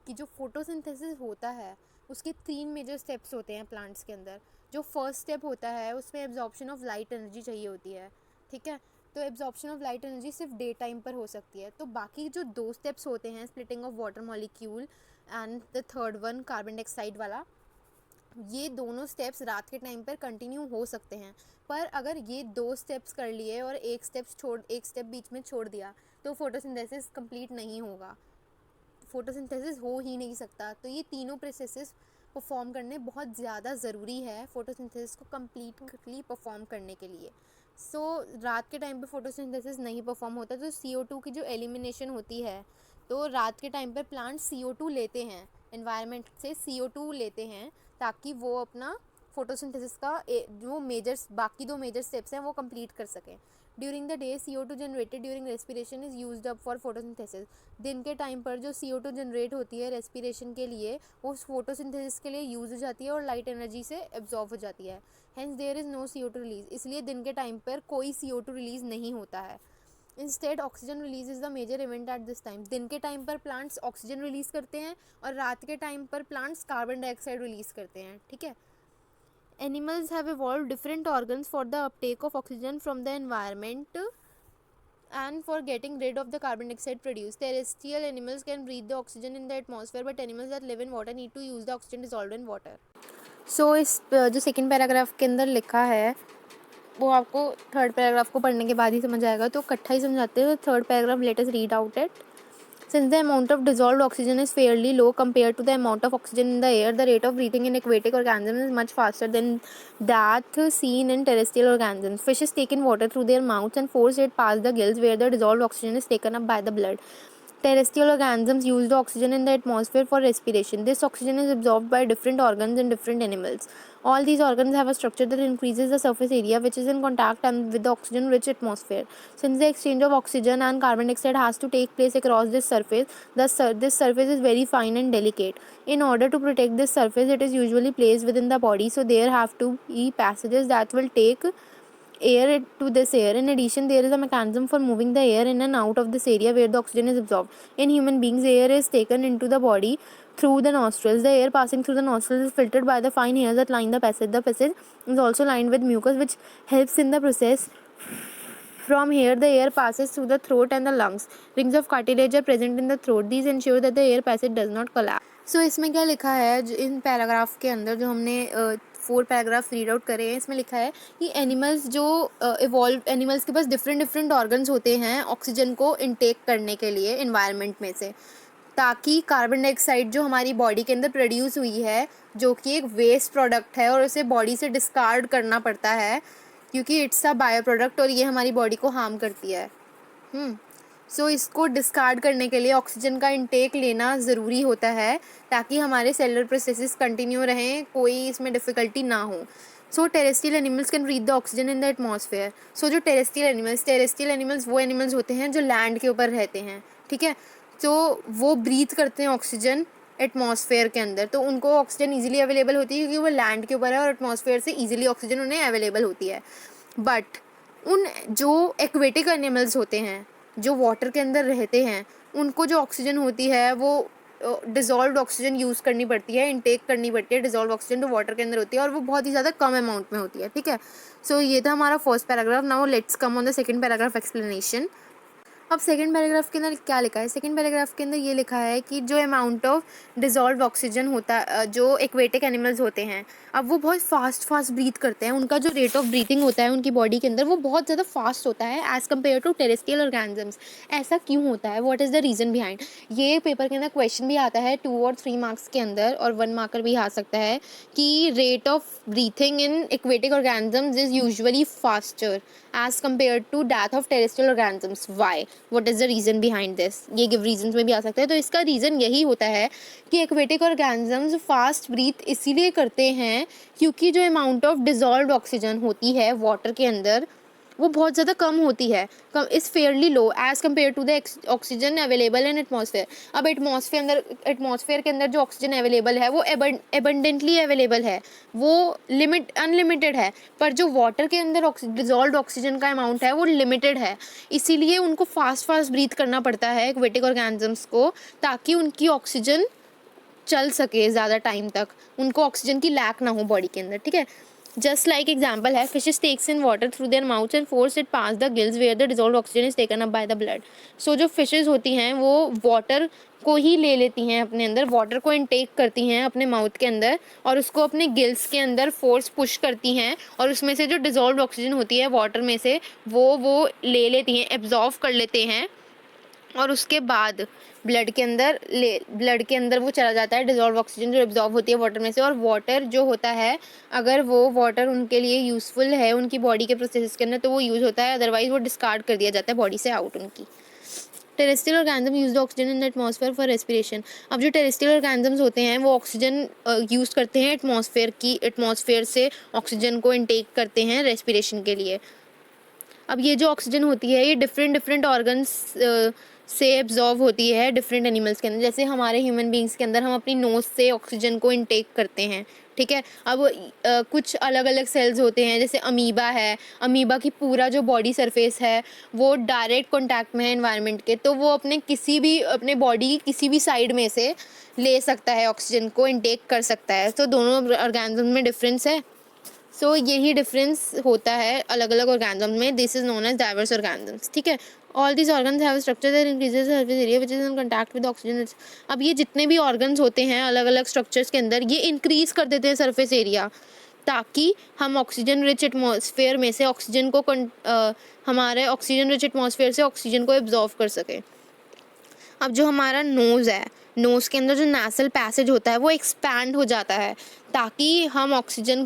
कि जो फोटोसिंथेसिस होता है उसके 3 मेजर स्टेप्स होते हैं प्लांट्स के अंदर. जो फर्स्ट स्टेप होता है उसमें एब्जॉर्प्शन ऑफ लाइट एनर्जी चाहिए होती है. ठीक है, तो एब्जॉर्प्शन ऑफ लाइट एनर्जी सिर्फ डे टाइम पर हो सकती है. तो बाकी जो 2 स्टेप्स होते हैं, splitting of water molecule and the third one carbon dioxide वाला, ये दोनों स्टेप्स रात के टाइम पर कंटिन्यू हो सकते हैं. पर अगर ये 2 स्टेप्स कर लिए और एक स्टेप बीच में छोड़ दिया तो फोटोसिंथेसिस कंप्लीट नहीं होगा, फोटोसिंथेसिस हो ही नहीं सकता. तो ये तीनों प्रोसेसेस परफॉर्म करने बहुत ज़्यादा ज़रूरी है फोटोसिंथेसिस को कम्प्लीटली परफॉर्म करने के लिए. रात के टाइम पे फोटोसिंथेसिस नहीं परफॉर्म होता तो CO2 की जो एलिमिनेशन होती है, तो रात के टाइम पर प्लांट CO2 लेते हैं, एनवायरनमेंट से CO2 लेते हैं ताकि वो अपना फोटोसिंथेसिस का जो बाकी 2 मेजर स्टेप्स हैं वो कंप्लीट कर सकें. During the day CO2 generated during respiration is used up for photosynthesis. दिन के टाइम पर जो CO2 जनरेट होती है रेस्पिरेशन के लिए वो फोटोसिंथेसिस के लिए यूज़ हो जाती है और लाइट एनर्जी से एब्जॉर्ब हो जाती है. Hence there is no CO2 release, इसलिए दिन के टाइम पर कोई CO2 रिलीज़ नहीं होता है. Instead oxygen release is the major event at this time. दिन के टाइम पर प्लांट्स ऑक्सीजन रिलीज़ करते हैं और रात के टाइम पर प्लांट्स कार्बन डाइऑक्साइड रिलीज़ करते हैं. ठीक है, animals have evolved different organs for the uptake of oxygen from the environment and for getting rid of the carbon dioxide produced. Terrestrial animals can breathe the oxygen in the atmosphere, but animals that live in water need to use the oxygen dissolved in water. So इस जो second paragraph के अंदर लिखा है वो आपको third paragraph को पढ़ने के बाद ही समझ आएगा, तो इकट्ठा ही समझाते हैं. Third paragraph, let us read out it. Since the amount of dissolved oxygen is fairly low compared to the amount of oxygen in the air, the rate of breathing in aquatic organisms is much faster than that seen in terrestrial organisms. Fishes take in water through their mouths and force it past the gills, where the dissolved oxygen is taken up by the blood. Terrestrial organisms use the oxygen in the atmosphere for respiration. This oxygen is absorbed by different organs in different animals. All these organs have a structure that increases the surface area which is in contact with the oxygen-rich atmosphere. Since the exchange of oxygen and carbon dioxide has to take place across this surface, this surface is very fine and delicate. In order to protect this surface, it is usually placed within the body, so there have to be passages that will take air to this air. In addition, there is a mechanism for moving the air in and out of this area where the oxygen is absorbed. In human beings, air is taken into the body through the nostrils. The air passing through the nostrils is filtered by the fine hairs that line the passage. The passage is also lined with mucus, which helps in the process. From here, the air passes through the throat and the lungs. Rings of cartilage are present in the throat. These ensure that the air passage does not collapse. So इसमें क्या लिखा है, in paragraph के अंदर जो हमने 4 paragraph read out करे हैं, इसमें लिखा है कि एनिमल्स जो इवॉल्व एनिमल्स के पास डिफरेंट ऑर्गन्स होते हैं ऑक्सीजन को इनटेक करने के लिए इन्वायरमेंट में से, ताकि कार्बन डाइऑक्साइड जो हमारी बॉडी के अंदर प्रोड्यूस हुई है, जो कि एक वेस्ट प्रोडक्ट है और उसे बॉडी से डिस्कार्ड करना पड़ता है क्योंकि इट्स अ बायो प्रोडक्ट और ये हमारी बॉडी को हार्म करती है. सो इसको डिस्कार्ड करने के लिए ऑक्सीजन का इंटेक लेना ज़रूरी होता है ताकि हमारे सेलुलर प्रोसेसेस कंटिन्यू रहें, कोई इसमें डिफ़िकल्टी ना हो. So terrestrial animals can breathe the oxygen in the atmosphere. So जो टेरेस्ट्रियल एनिमल्स वो एनिमल्स होते हैं जो लैंड के ऊपर रहते हैं, ठीक है. तो वो ब्रीथ करते हैं ऑक्सीजन एटमॉस्फेयर के अंदर, तो उनको ऑक्सीजन ईजिली अवेलेबल होती है क्योंकि वो लैंड के ऊपर है और एटमॉस्फेयर से ईजिली ऑक्सीजन उन्हें अवेलेबल होती है. बट उन जो एक्वेटिक एनिमल्स होते हैं जो वाटर के अंदर रहते हैं, उनको जो ऑक्सीजन होती है वो डिज़ोल्व्ड ऑक्सीजन यूज़ करनी पड़ती है, इनटेक करनी पड़ती है. डिज़ोल्व्ड ऑक्सीजन जो वाटर के अंदर होती है और वो बहुत ही ज़्यादा कम अमाउंट में होती है, ठीक है. सो ये था हमारा first paragraph. Now let's come on the second paragraph explanation. अब सेकंड पैराग्राफ के अंदर क्या लिखा है, सेकंड पैराग्राफ के अंदर ये लिखा है कि जो अमाउंट ऑफ डिज़ोल्व्ड ऑक्सीजन होता है, जो एक्वेटिक एनिमल्स होते हैं, अब वो बहुत फास्ट ब्रीथ करते हैं. उनका जो रेट ऑफ ब्रीथिंग होता है उनकी बॉडी के अंदर वो बहुत ज़्यादा फास्ट होता है as compare to terrestrial organisms. ऐसा क्यों होता है, what is the reason behind. ये पेपर के अंदर क्वेश्चन भी आता है 2 और 3 मार्क्स के अंदर और 1 मार्कर भी आ सकता है कि rate of breathing in aquatic organisms is usually faster as compare to that of terrestrial organisms. Why, what is the reason behind this. ये गिव रीजंस में भी आ सकता है. तो इसका रीज़न यही होता है कि एक्वेटिक ऑर्गेनिजम्स फास्ट ब्रीथ इसीलिए करते हैं क्योंकि जो अमाउंट ऑफ डिज़ोल्व्ड ऑक्सीजन होती है वाटर के अंदर वो बहुत ज़्यादा कम होती है, कम is fairly low as compare to the oxygen available in atmosphere. अब एटमॉस्फेयर के अंदर जो ऑक्सीजन अवेलेबल है वो एबंडेंटली अवेलेबल है, वो अनलिमिटेड है. पर जो वाटर के अंदर डिज़ोल्व्ड ऑक्सीजन का अमाउंट है वो लिमिटेड है. इसीलिए उनको फास्ट ब्रीथ करना पड़ता है एक्वेटिक ऑर्गेनिजम्स को, ताकि उनकी ऑक्सीजन चल सके ज़्यादा टाइम तक, उनको ऑक्सीजन की लैक ना हो बॉडी के अंदर, ठीक है. जस्ट लाइक एग्जाम्पल है, fishes takes in water through their mouth and force it pass the gills where the dissolved oxygen is taken up by the blood. So जो फिशेस होती हैं वो वाटर को ही ले लेती हैं अपने अंदर, वाटर को इनटेक करती हैं अपने माउथ के अंदर और उसको अपने गिल्स के अंदर फोर्स पुश करती हैं और उसमें से जो डिज़ोल्व्ड ऑक्सीजन होती है वाटर में से वो ले लेती हैं, एब्जॉर्व कर लेते हैं और उसके बाद ब्लड के अंदर वो चला जाता है डिज़ोल्व ऑक्सीजन जो एब्जॉर्ब होती है वाटर में से. और वाटर जो होता है, अगर वो वाटर उनके लिए यूज़फुल है उनकी बॉडी के प्रोसेस के अंदर तो वो यूज़ होता है, अदरवाइज वो डिस्कार्ड कर दिया जाता है बॉडी से आउट उनकी. Terrestrial organism use the oxygen in the atmosphere for respiration. अब जो टेरेस्ट्रियल ऑर्गेनिजम्स होते हैं वो ऑक्सीजन यूज़ करते हैं एटमॉस्फेयर से ऑक्सीजन को इनटेक करते हैं रेस्पिरेशन के लिए. अब ये जो ऑक्सीजन होती है ये डिफरेंट ऑर्गन्स से एब्जॉर्व होती है डिफरेंट एनिमल्स के अंदर. जैसे हमारे ह्यूमन बींग्स के अंदर हम अपनी नोज़ से ऑक्सीजन को इनटेक करते हैं, ठीक है. अब कुछ अलग अलग सेल्स होते हैं, जैसे अमीबा है, अमीबा की पूरा जो बॉडी सरफेस है वो डायरेक्ट कॉन्टैक्ट में है एनवायरनमेंट के, तो वो अपने बॉडी की किसी भी साइड में से ले सकता है ऑक्सीजन को इनटेक कर सकता है. तो दोनों ऑर्गेनिज्म में डिफरेंस है. सो यही डिफरेंस होता है अलग अलग ऑर्गेनिज्म में. This is known as diverse organisms. ठीक है. All this organs have structure that increases surface area which is in contact with oxygen. अब ये जितने भी ऑर्गन्स होते हैं अलग अलग स्ट्रक्चर्स के अंदर, ये इंक्रीज कर देते हैं सरफेस एरिया, ताकि हम ऑक्सीजन रिच एटमॉस्फेयर में से ऑक्सीजन को हमारे ऑक्सीजन रिच एटमॉस्फेयर से ऑक्सीजन को एब्जॉर्व कर सके. अब जो हमारा नोज़ है, नोज़ के अंदर जो नेसल पैसेज होता है वो एक्सपैंड हो जाता है, ताकि हम ऑक्सीजन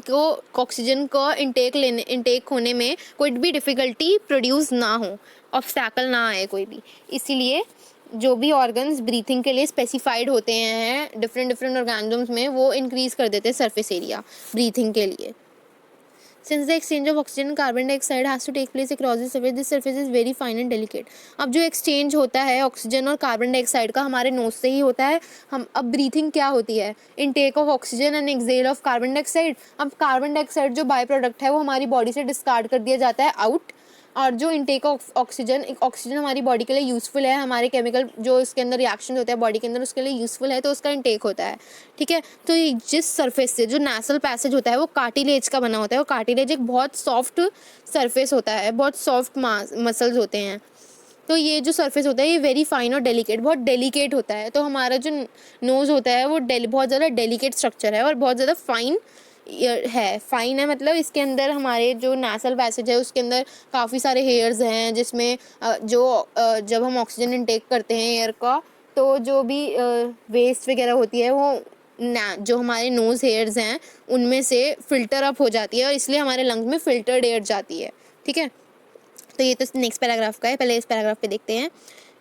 को इंटेक होने में कोई भी डिफ़िकल्टी प्रोड्यूस ना हो, ऑब्स्टैकल ना आए कोई भी. इसीलिए जो भी ऑर्गन्स ब्रीथिंग के लिए स्पेसिफाइड होते हैं डिफरेंट ऑर्गेनिजम्स में, वो इंक्रीज़ कर देते हैं सरफेस एरिया ब्रीथिंग के लिए. Since the exchange of oxygen and carbon dioxide has to take place across the surface, this surface is very fine and delicate. अब जो एक्सचेंज होता है ऑक्सीजन और कार्बन डाइऑक्साइड का हमारे नोज से ही होता है. हम अब ब्रीथिंग क्या होती है? Intake of oxygen and exhale of carbon dioxide. अब कार्बन डाइऑक्साइड जो बाय प्रोडक्ट है वो हमारी बॉडी से डिस्कार्ड कर दिया जाता है आउट, और जो इनटेक ऑफ ऑक्सीजन हमारी बॉडी के लिए यूज़फुल है, हमारे केमिकल जो इसके अंदर रिएक्शन होता है बॉडी के अंदर उसके लिए यूज़फुल है, तो उसका इनटेक होता है. ठीक है. तो जिस सरफेस से जो नेसल पैसेज होता है वो कार्टिलेज का बना होता है, और कार्टिलेज एक बहुत सॉफ्ट सरफेस होता है, बहुत सॉफ्ट मसल्स होते हैं. तो ये जो सरफेस होता है ये वेरी फाइन और डेलिकेट, बहुत डेलिकेट होता है. तो हमारा जो नोज़ होता है वो बहुत ज़्यादा डेलिकेट स्ट्रक्चर है और बहुत ज़्यादा फाइन है. मतलब इसके अंदर हमारे जो नेसल पैसेज है उसके अंदर काफ़ी सारे हेयर्स हैं, जिसमें जब हम ऑक्सीजन इनटेक करते हैं एयर का, तो जो भी वेस्ट वगैरह होती है वो जो हमारे नोज़ हेयर्स हैं उनमें से फ़िल्टर अप हो जाती है, और इसलिए हमारे लंग्स में फ़िल्टर्ड एयर जाती है. ठीक है. तो ये तो नेक्स्ट पैराग्राफ का है. पहले इस पैराग्राफ पे देखते हैं.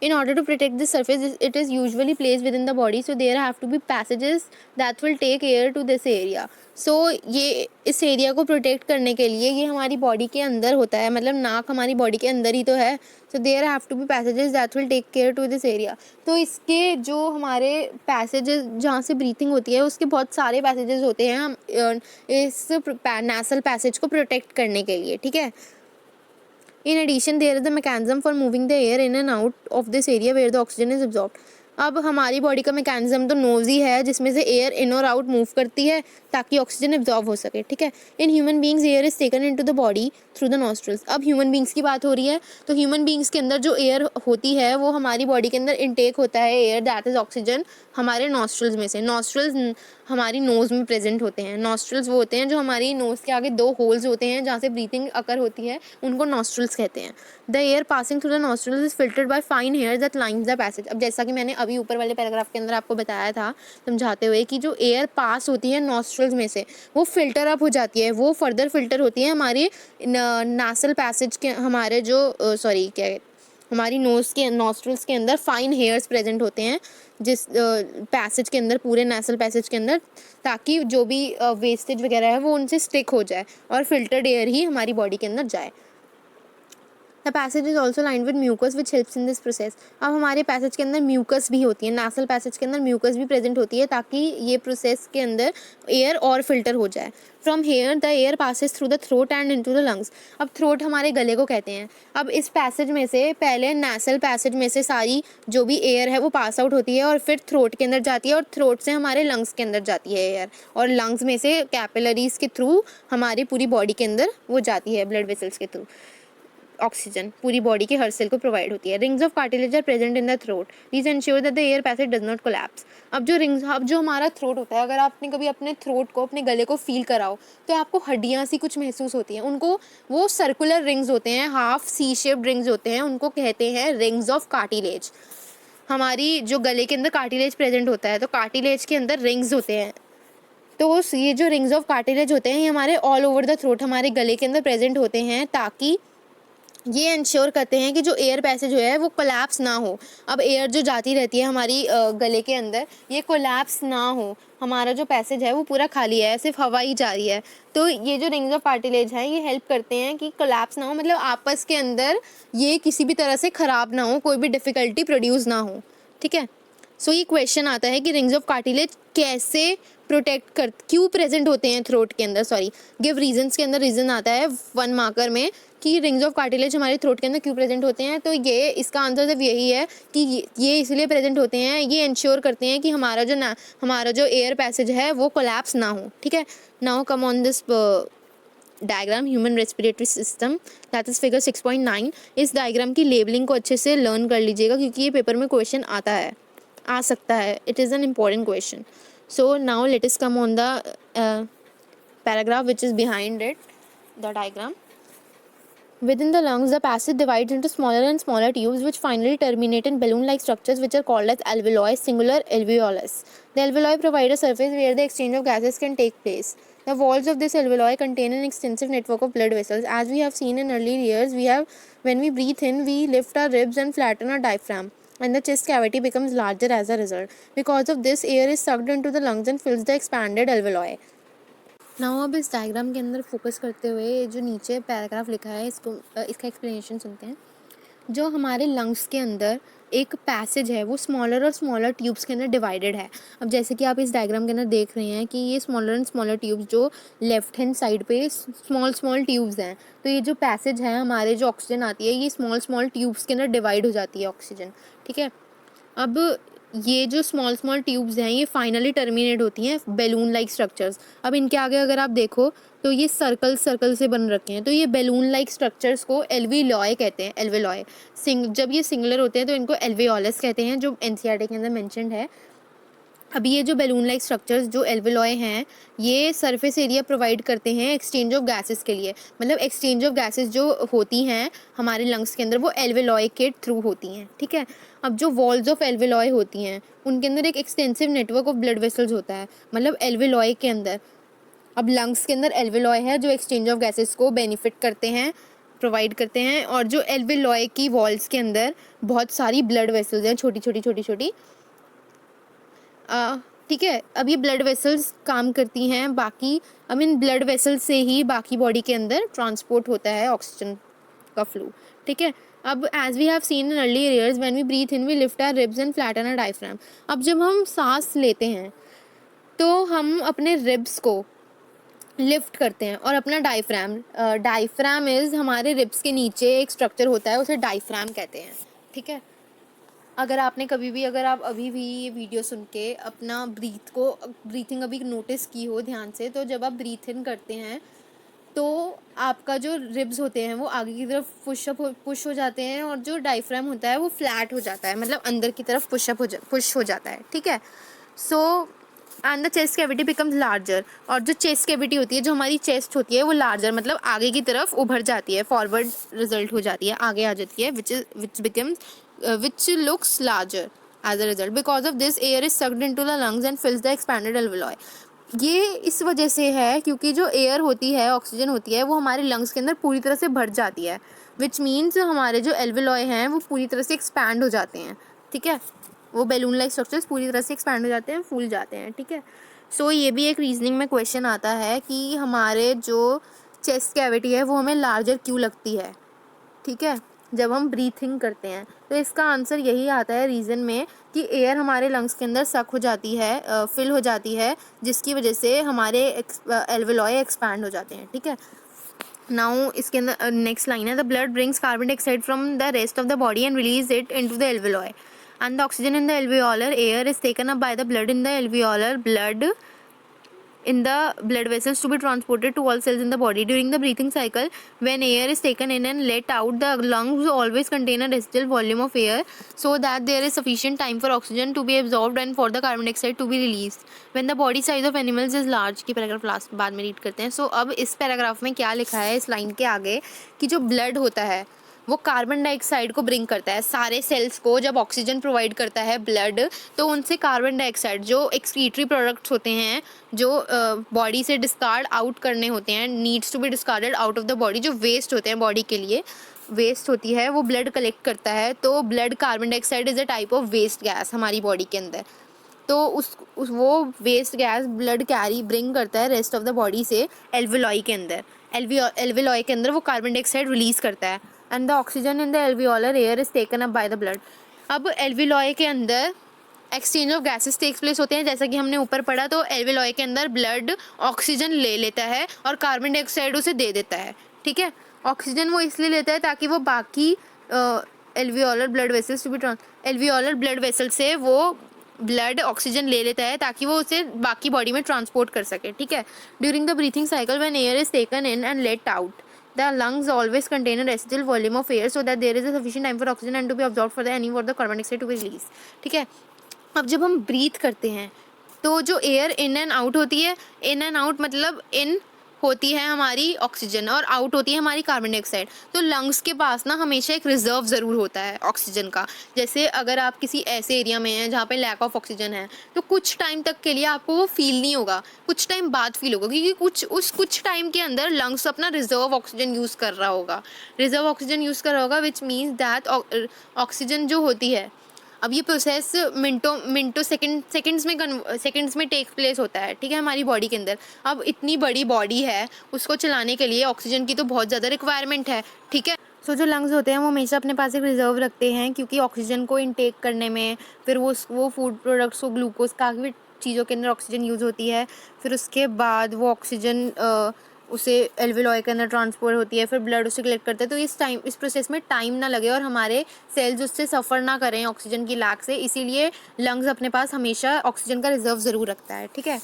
In order to protect this surface, it is usually placed within the body, so there have to be passages that will take air to this area. So ये इस एरिया को प्रोटेक्ट करने के लिए ये हमारी बॉडी के अंदर होता है, मतलब नाक हमारी बॉडी के अंदर ही तो है. So there have to be passages that will take care to this area. तो इसके जो हमारे पैसेजेस जहाँ से ब्रीथिंग होती है उसके बहुत सारे पैसेजेस होते हैं हम इस नेसल पैसेज को प्रोटेक्ट करने के लिए. ठीक है. In addition, there is the mechanism for moving the air in and out of this area where the oxygen is absorbed. अब हमारी बॉडी का मैकेनिज्म तो नोज ही है, जिसमें से एयर इन और आउट मूव करती है ताकि ऑक्सीजन एब्जॉर्ब हो सके. ठीक है. इन human beings air is taken into the body through the nostrils. अब ह्यूमन बींग्स की बात हो रही है, तो ह्यूमन बींग्स के अंदर जो एयर होती है वो हमारी बॉडी के अंदर इनटेक होता है एयर, दैट इज ऑक्सीजन, हमारे नॉस्ट्रल्स में से. नॉस्ट्रल्स हमारी नोज़ में प्रेजेंट होते हैं. नॉस्ट्रल्स वो होते हैं जो हमारी नोज़ के आगे 2 होल्स होते हैं जहाँ से ब्रीथिंग अकर होती है, उनको नॉस्ट्रल्स कहते हैं. The air passing through the nostrils is filtered by fine hair that lines the passage. अब जैसा कि मैंने अभी ऊपर वाले पैराग्राफ के अंदर आपको बताया था समझाते हुए कि जो एयर पास होती है नॉस्ट्रल्स में से वो फिल्टर अप हो जाती है, वो फर्दर फिल्टर होती है हमारी नासल पैसेज के, हमारे जो हमारी नोज़ के नॉस्ट्रल्स के अंदर फाइन हेयर्स प्रेजेंट होते हैं जिस पैसेज के अंदर, पूरे नेसल पैसेज के अंदर, ताकि जो भी वेस्टेज वगैरह है वो उनसे स्टिक हो जाए और फिल्टर्ड एयर ही हमारी बॉडी के अंदर जाए. The passage is also lined with mucus which helps in this process. अब हमारे पैसेज के अंदर म्यूकस भी होती है, नेसल पैसेज के अंदर म्यूकस भी प्रेजेंट होती है ताकि ये प्रोसेस के अंदर एयर और फिल्टर हो जाए. From here the air Passage through the throat and into the lungs. अब थ्रोट हमारे गले को कहते हैं. अब इस पैसेज में से पहले नेसल पैसेज में से सारी जो भी एयर है वो पास आउट होती है और फिर थ्रोट के अंदर जाती है, और थ्रोट से हमारे लंग्स के अंदर जाती है एयर, और लंग्स में से कैपिलरीज के थ्रू हमारी पूरी बॉडी के अंदर वो जाती है, ब्लड वेसल्स के थ्रू ऑक्सीजन पूरी बॉडी के हर सेल को प्रोवाइड होती है. Rings of cartilage are present in the throat. These ensure that the air passage does not collapse. अब जो हमारा थ्रोट होता है, अगर आपने कभी अपने थ्रोट को, अपने गले को फील कराओ तो आपको हड्डियाँ सी कुछ महसूस होती हैं. उनको वो सर्कुलर रिंग्स होते हैं, हाफ सी शेप्ड रिंग्स होते हैं, उनको कहते हैं रिंग्स ऑफ कार्टिलेज. हमारी जो गले के अंदर कार्टिलेज प्रेजेंट होता है तो कार्टिलेज के अंदर रिंग्स होते हैं. तो ये जो रिंग्स ऑफ कार्टिलेज होते हैं ये हमारे ऑल ओवर द थ्रोट, हमारे गले के अंदर प्रेजेंट होते हैं, ताकि ये इंश्योर करते हैं कि जो एयर पैसेज जो है वो कोलैप्स ना हो. अब एयर जो जाती रहती है हमारी गले के अंदर, ये कोलैप्स ना हो, हमारा जो पैसेज है वो पूरा खाली है, सिर्फ हवा ही जा रही है. तो ये जो रिंग्स ऑफ कार्टिलेज हैं ये हेल्प करते हैं कि कोलैप्स ना हो, मतलब आपस के अंदर ये किसी भी तरह से ख़राब ना हो, कोई भी डिफ़िकल्टी प्रोड्यूस ना हो. ठीक है. सो ये क्वेश्चन आता है कि रिंग्स ऑफ कार्टिलेज कैसे क्यों प्रेजेंट होते हैं थ्रोट के अंदर. गिव रीजंस के अंदर रीज़न आता है 1 मार्कर में कि रिंग्स ऑफ कार्टिलेज हमारे थ्रोट के अंदर क्यों प्रेजेंट होते हैं. तो ये इसका आंसर सिर्फ यही है कि ये इसलिए प्रेजेंट होते हैं, ये इंश्योर करते हैं कि हमारा जो एयर पैसेज है वो कोलैप्स ना हो. ठीक है. Now come on this diagram human respiratory system, that is figure 6.9। इस डायग्राम की लेबलिंग को अच्छे से लर्न कर लीजिएगा क्योंकि ये पेपर में क्वेश्चन आ सकता है। It is an important question. So now let us come on the paragraph which is behind it, the diagram. Within the lungs, the passage divides into smaller and smaller tubes which finally terminate in balloon-like structures which are called as alveoli, singular alveolus. The alveoli provide a surface where the exchange of gases can take place. The walls of this alveoli contain an extensive network of blood vessels. As we have seen in earlier years, when we breathe in, we lift our ribs and flatten our diaphragm, and the chest cavity becomes larger as a result. Because of this, air is sucked into the lungs and fills the expanded alveoli. Now अब इस diagram के अंदर focus करते हुए जो नीचे paragraph लिखा है इसका एक्सप्लेनेशन सुनते हैं। जो हमारे लंग्स के अंदर एक पैसेज है वो स्मॉलर और स्मॉलर ट्यूब्स के अंदर डिवाइडेड है। अब जैसे कि आप इस डायग्राम के अंदर देख रहे हैं कि ये स्मॉलर एंड स्मॉलर ट्यूब्स जो लेफ्ट हैंड साइड पे स्मॉल ट्यूब्स हैं, तो ये जो पैसेज है हमारे जो ऑक्सीजन आती है ये स्मॉल ट्यूब्स के अंदर डिवाइड हो जाती है ऑक्सीजन, ठीक है। अब ये जो स्मॉल ट्यूब्स हैं ये फाइनली टर्मिनेट होती हैं बैलून लाइक स्ट्रक्चर्स। अब इनके आगे अगर आप देखो तो ये सर्कल से बन रखे हैं, तो ये बैलून लाइक स्ट्रक्चर्स को एल्वियोलॉय कहते हैं। एल्वियोलॉय जब ये सिंगुलर होते हैं तो इनको एल्वियोलस कहते हैं, जो एनसीईआरटी के अंदर मेंशन्ड है। अब ये जो बैलून लाइक स्ट्रक्चर्स जो एल्वियोलॉय हैं ये सरफेस एरिया प्रोवाइड करते हैं एक्सचेंज ऑफ गैसेस के लिए। मतलब एक्सचेंज ऑफ गैसेस जो होती हैं हमारे लंग्स के अंदर वो एल्वियोलॉय के थ्रू होती हैं, ठीक है। अब जो वॉल्स ऑफ एल्वियोलॉय होती हैं उनके अंदर एक extensive network of blood vessels होता है। मतलब एल्वियोलॉय के अंदर, अब लंग्स के अंदर एल्वियोलॉय है जो एक्सचेंज ऑफ गैसेस को बेनिफिट करते हैं, प्रोवाइड करते हैं, और जो एल्वियोलॉय की वॉल्स के अंदर बहुत सारी ब्लड वेसल्स हैं, छोटी छोटी, ठीक है। अब ये ब्लड वेसल्स काम करती हैं बाकी, अब इन ब्लड वेसल्स से ही बाकी बॉडी के अंदर ट्रांसपोर्ट होता है ऑक्सीजन का फ्लो, ठीक है। अब as we have seen in earlier years when we breathe in we lift our ribs and flatten our diaphragm. अब जब हम सांस लेते हैं तो हम अपने रिब्स को लिफ्ट करते हैं और अपना डायफ्राम इज़ हमारे रिब्स के नीचे एक स्ट्रक्चर होता है, उसे डायफ्राम कहते हैं, ठीक है। अगर आप अभी भी ये वीडियो सुन के अपना ब्रीथिंग अभी नोटिस की हो ध्यान से, तो जब आप ब्रीथ इन करते हैं तो आपका जो रिब्स होते हैं वो आगे की तरफ पुश हो जाते हैं और जो डायफ्राम होता है वो फ्लैट हो जाता है, मतलब अंदर की तरफ पुश हो जाता है, ठीक है। So and the chest cavity becomes larger, और जो चेस्ट कैविटी होती है, जो हमारी चेस्ट होती है वो लार्जर मतलब आगे की तरफ उभर जाती है, फॉरवर्ड रिजल्ट हो जाती है, आगे आ जाती है, which looks larger as a result. Because of this, air is sucked into the lungs and fills the expanded alveoli. ये इस वजह से है क्योंकि जो एयर होती है, ऑक्सीजन होती है, वो हमारे लंग्स के अंदर पूरी तरह से भर जाती है, विच मीन्स हमारे जो एल्वियोलॉय हैं वो पूरी तरह से एक्सपैंड हो जाते हैं, ठीक है। वो बैलून लाइक स्ट्रक्चर्स पूरी तरह से एक्सपैंड हो जाते हैं, फूल जाते हैं, ठीक है। सो ये भी एक रीजनिंग में क्वेश्चन आता है कि हमारे जो चेस्ट कैविटी है वो हमें लार्जर क्यों लगती है, ठीक है, जब हम ब्रीथिंग करते हैं। तो इसका आंसर यही आता है रीज़न में कि एयर हमारे लंग्स के अंदर सक हो जाती है, फिल हो जाती है, जिसकी वजह से हमारे एल्वियोलॉय एक्सपैंड हो जाते हैं, ठीक है। नाउ इसके अंदर नेक्स्ट लाइन है, the blood brings carbon dioxide from the rest of the body and release it into the alveoli, and the oxygen in the alveolar air is taken up by the blood in the alveolar blood in the blood vessels to be transported to all cells in the body. During the breathing cycle, when air is taken in and let out, the lungs always contain a residual volume of air so that there is sufficient time for oxygen to be absorbed and for the carbon dioxide to be released. When the body size of animals is large, की paragraph last बाद में read करते हैं। सो अब इस paragraph में क्या लिखा है इस लाइन के आगे कि जो ब्लड होता है वो कार्बन डाइऑक्साइड को ब्रिंग करता है सारे सेल्स को। जब ऑक्सीजन प्रोवाइड करता है ब्लड तो उनसे कार्बन डाइऑक्साइड जो एक्सक्रीटरी प्रोडक्ट्स होते हैं जो बॉडी से डिस्कार्ड आउट करने होते हैं, needs to be discarded out of the body, जो वेस्ट होते हैं बॉडी के लिए वेस्ट होती है, वो ब्लड कलेक्ट करता है। तो blood carbon dioxide is a type of waste gas हमारी बॉडी के अंदर। तो वो वेस्ट गैस ब्लड ब्रिंग करता है रेस्ट ऑफ द बॉडी से एल्वियोलॉय के अंदर। एल्वियोलॉय के अंदर वो कार्बन डाइऑक्साइड रिलीज़ करता है and the oxygen in the alveolar air is taken up by the blood. अब एल्वियोलॉय के अंदर exchange of gases takes place होते हैं, जैसा कि हमने ऊपर पढ़ा। तो एल्वियोलॉय के अंदर ब्लड ऑक्सीजन ले लेता है और कार्बन डाइऑक्साइड उसे दे देता है, ठीक है। ऑक्सीजन वो इसलिए लेता है ताकि वो बाकी एल्वियोलर ब्लड वेसल्स से वो ब्लड ऑक्सीजन ले लेता है ताकि वो उसे बाकी बॉडी में ट्रांसपोर्ट कर सके, ठीक है। During the breathing cycle when air is taken in and let out, the lungs always contain a residual volume of air so that there is a sufficient time for oxygen and to be absorbed for the any for the carbon dioxide to be release, ठीक है। अब जब हम breathe करते हैं तो जो air in and out होती है, इन एंड आउट मतलब इन होती है हमारी ऑक्सीजन और आउट होती है हमारी कार्बन डाइऑक्साइड। तो लंग्स के पास ना हमेशा एक रिजर्व ज़रूर होता है ऑक्सीजन का। जैसे अगर आप किसी ऐसे एरिया में हैं जहाँ पे लैक ऑफ ऑक्सीजन है तो कुछ टाइम तक के लिए आपको वो फील नहीं होगा, कुछ टाइम बाद फील होगा, क्योंकि कुछ टाइम के अंदर लंग्स अपना रिजर्व ऑक्सीजन यूज़ कर रहा होगा, विच मीन्स दैट ऑक्सीजन जो होती है, अब ये प्रोसेस मिनटों सेकंड्स में टेक प्लेस होता है, ठीक है, हमारी बॉडी के अंदर। अब इतनी बड़ी बॉडी है, उसको चलाने के लिए ऑक्सीजन की तो बहुत ज़्यादा रिक्वायरमेंट है, ठीक है। सो जो लंग्स होते हैं वो हमेशा अपने पास एक रिजर्व रखते हैं, क्योंकि ऑक्सीजन को इनटेक करने में, फिर वो फूड प्रोडक्ट्स को ग्लूकोज काफ़ी चीज़ों के अंदर ऑक्सीजन यूज़ होती है, फिर उसके बाद वो ऑक्सीजन उसे एल्वियोलाई के अंदर ट्रांसपोर्ट होती है, फिर ब्लड उसे कलेक्ट करते हैं। तो इस प्रोसेस में टाइम ना लगे और हमारे सेल्स उससे सफ़र ना करें ऑक्सीजन की लैक से, इसीलिए लंग्स अपने पास हमेशा ऑक्सीजन का रिजर्व ज़रूर रखता है, ठीक है।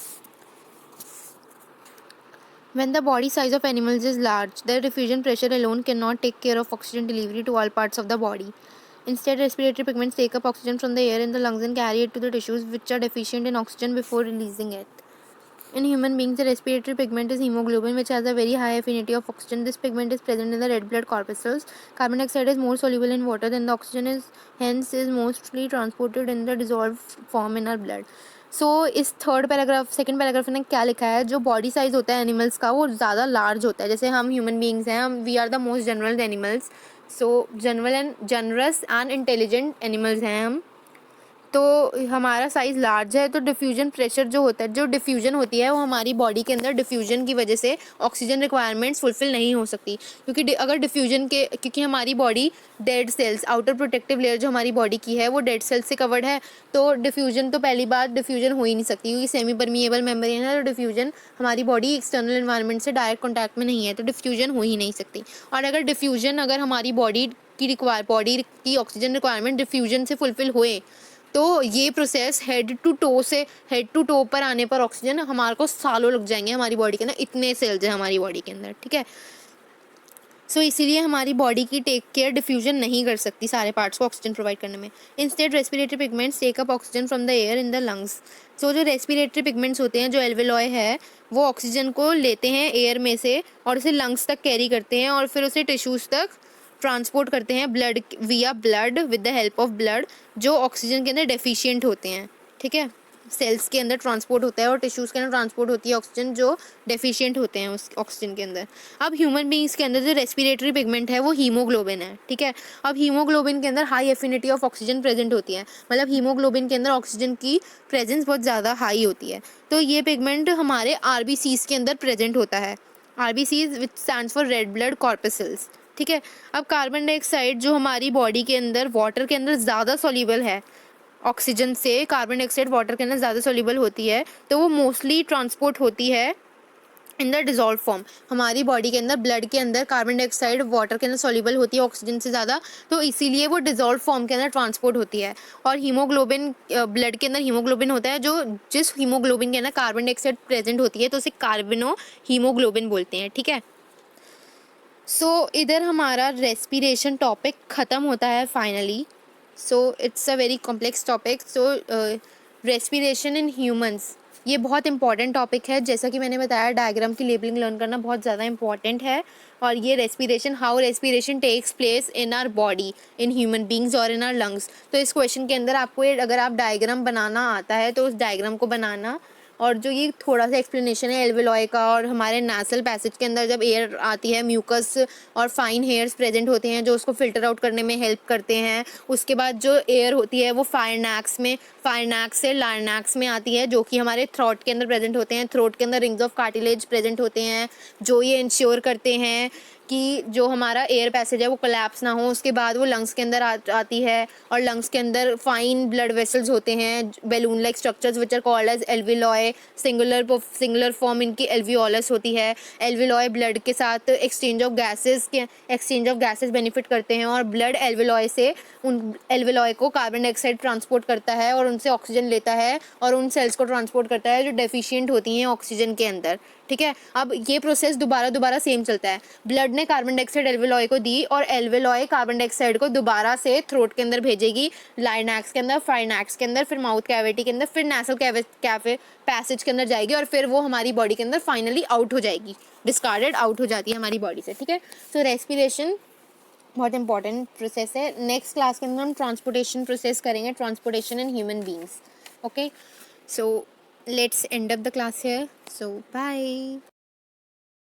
When the body size of animals is large, their diffusion pressure alone cannot take care of oxygen delivery to all parts of the body. Instead, respiratory pigments take up oxygen from the air in the lungs and carry it to the tissues which are deficient in oxygen before releasing it. In human beings, the respiratory pigment is hemoglobin, which has a very high affinity of oxygen. This pigment is present in the red blood corpuscles. Carbon dioxide is more soluble in water than the oxygen is, hence is mostly transported in the dissolved form in our blood. सो इस second paragraph में क्या लिखा है, जो body size होता है animals का वो ज़्यादा लार्ज होता है। जैसे हम ह्यूमन बींग्स हैं, we are the most general animals, so generous and intelligent animals हैं हम। तो हमारा साइज़ लार्ज है, तो डिफ्यूजन प्रेशर जो होता है, जो डिफ्यूजन होती है वो हमारी बॉडी के अंदर डिफ्यूजन की वजह से ऑक्सीजन रिक्वायरमेंट्स फुलफिल नहीं हो सकती, क्योंकि अगर क्योंकि हमारी body dead cells, outer protective layer जो हमारी बॉडी की है वो डेड सेल्स से कवर्ड है, तो डिफ्यूजन तो पहली बात डिफ्यूजन हो ही नहीं सकती, क्योंकि सेमी परमिएबल मेम्ब्रेन है, तो डिफ्यूजन हमारी बॉडी एक्सटर्नल एनवायरनमेंट से डायरेक्ट कॉन्टैक्ट में नहीं है, तो डिफ्यूजन हो ही नहीं सकती। और अगर हमारी बॉडी की ऑक्सीजन रिक्वायरमेंट डिफ्यूजन से फुलफिल हुए तो ये प्रोसेस हेड टू टो पर आने पर ऑक्सीजन हमारे को सालों लग जाएंगे हमारी बॉडी के अंदर, इतने सेल्स हैं हमारी बॉडी के अंदर, ठीक है। सो इसीलिए हमारी बॉडी की टेक केयर डिफ्यूजन नहीं कर सकती सारे पार्ट्स को ऑक्सीजन प्रोवाइड करने में। Instead respiratory pigments take up oxygen from the air in the lungs. So जो रेस्पिरेटरी पिगमेंट्स होते हैं, जो एल्वेलॉय है, वो ऑक्सीजन को लेते हैं एयर में से और उसे लंग्स तक कैरी करते हैं और फिर उसे टिश्यूज़ तक ट्रांसपोर्ट करते हैं with the help of blood, जो ऑक्सीजन के अंदर डेफिशिएंट होते हैं, ठीक है। सेल्स के अंदर ट्रांसपोर्ट होता है और टिश्यूज़ के अंदर ट्रांसपोर्ट होती है ऑक्सीजन, जो डेफिशिएंट होते हैं उस ऑक्सीजन के अंदर। अब ह्यूमन बींग्स के अंदर जो रेस्पिरेटरी पिगमेंट है वो हीमोग्लोबिन है, ठीक है। अब हीमोग्लोबिन के अंदर high affinity of oxygen present होती है, मतलब हीमोग्लोबिन के अंदर ऑक्सीजन की प्रेजेंस बहुत ज़्यादा हाई होती है। तो ये पिगमेंट हमारे आरबीसीज के अंदर प्रेजेंट होता है, RBCs which stands for red blood corpuscles, ठीक है। अब कार्बन डाइऑक्साइड जो हमारी बॉडी के अंदर वाटर के अंदर ज़्यादा सॉल्युबल है, ऑक्सीजन से कार्बन डाइऑक्साइड वाटर के अंदर ज़्यादा सॉल्युबल होती है, तो वो मोस्टली ट्रांसपोर्ट होती है इन द डिजॉल्व फॉर्म। हमारी बॉडी के अंदर ब्लड के अंदर कार्बन डाइऑक्साइड वाटर के अंदर सॉल्युबल होती है ऑक्सीजन से ज़्यादा, तो इसीलिए वो डिजॉल्व फॉर्म के अंदर ट्रांसपोर्ट होती है। और हीमोग्लोबिन, ब्लड के अंदर हीमोग्लोबिन होता है, जो जिस हीमोग्लोबिन के अंदर कार्बन डाइऑक्साइड प्रेजेंट होती है तो उसे कार्बनो हीमोग्लोबिन बोलते हैं, ठीक है। सो इधर हमारा रेस्पिरेशन टॉपिक ख़त्म होता है finally. So it's a very complex topic. So respiration in humans, ये बहुत इंपॉर्टेंट टॉपिक है। जैसा कि मैंने बताया, डायग्राम की लेबलिंग लर्न करना बहुत ज़्यादा इंपॉर्टेंट है। और ये how respiration takes place in our body, in human beings और इन आर लंग्स। तो इस क्वेश्चन के अंदर आपको अगर आप डायग्राम बनाना आता है तो उस डायग्राम को बनाना, और जो ये थोड़ा सा एक्सप्लेनेशन है एल्वेलॉय का, और हमारे नासल पैसेज के अंदर जब एयर आती है, म्यूकस और फाइन हेयर्स प्रेजेंट होते हैं जो उसको फिल्टर आउट करने में हेल्प करते हैं। उसके बाद जो एयर होती है वो फायरनैक्स से लारनैक्स में आती है, जो कि हमारे थ्रोट के अंदर प्रेजेंट होते हैं। थ्रोट के अंदर रिंग्स ऑफ कार्टिलेज प्रेजेंट होते हैं, जो ये इंश्योर करते हैं कि जो हमारा एयर पैसेज है वो कोलैप्स ना हो, उसके बाद वो लंग्स के अंदर आती है, और लंग्स के अंदर फाइन ब्लड वेसल्स होते हैं, balloon like structures which are called as alveoli, singular form इनकी एल्वियोलस होती है। एल्विलॉय ब्लड के साथ एक्सचेंज ऑफ गैसेस बेनिफिट करते हैं, और ब्लड एल्विलॉय से उन एल्विलॉय को कार्बन डाइऑक्साइड ट्रांसपोर्ट करता है और उनसे ऑक्सीजन लेता है और उन सेल्स को ट्रांसपोर्ट करता है जो डेफिशिएंट होती हैं ऑक्सीजन के अंदर, ठीक है। अब ये प्रोसेस दोबारा सेम चलता है। ब्लड ने कार्बन डाइऑक्साइड एल्विलॉय को दी और एल्विलॉय कार्बन डाइऑक्साइड को दोबारा से थ्रोट के अंदर भेजेगी, लाइनैक्स के अंदर, फाइनैक्स के अंदर, फिर माउथ कैविटी के अंदर, फिर नेसल कैफे पैसेज के अंदर जाएगी, और फिर वो हमारी बॉडी के अंदर फाइनली आउट हो जाएगी, डिस्कार्डेड आउट हो जाती है हमारी बॉडी से, ठीक है। सो रेस्पिरेशन बहुत इंपॉर्टेंट प्रोसेस है। नेक्स्ट क्लास के अंदर हम ट्रांसपोर्टेशन प्रोसेस करेंगे, transportation in human beings, okay. So let's end up the class here, so bye.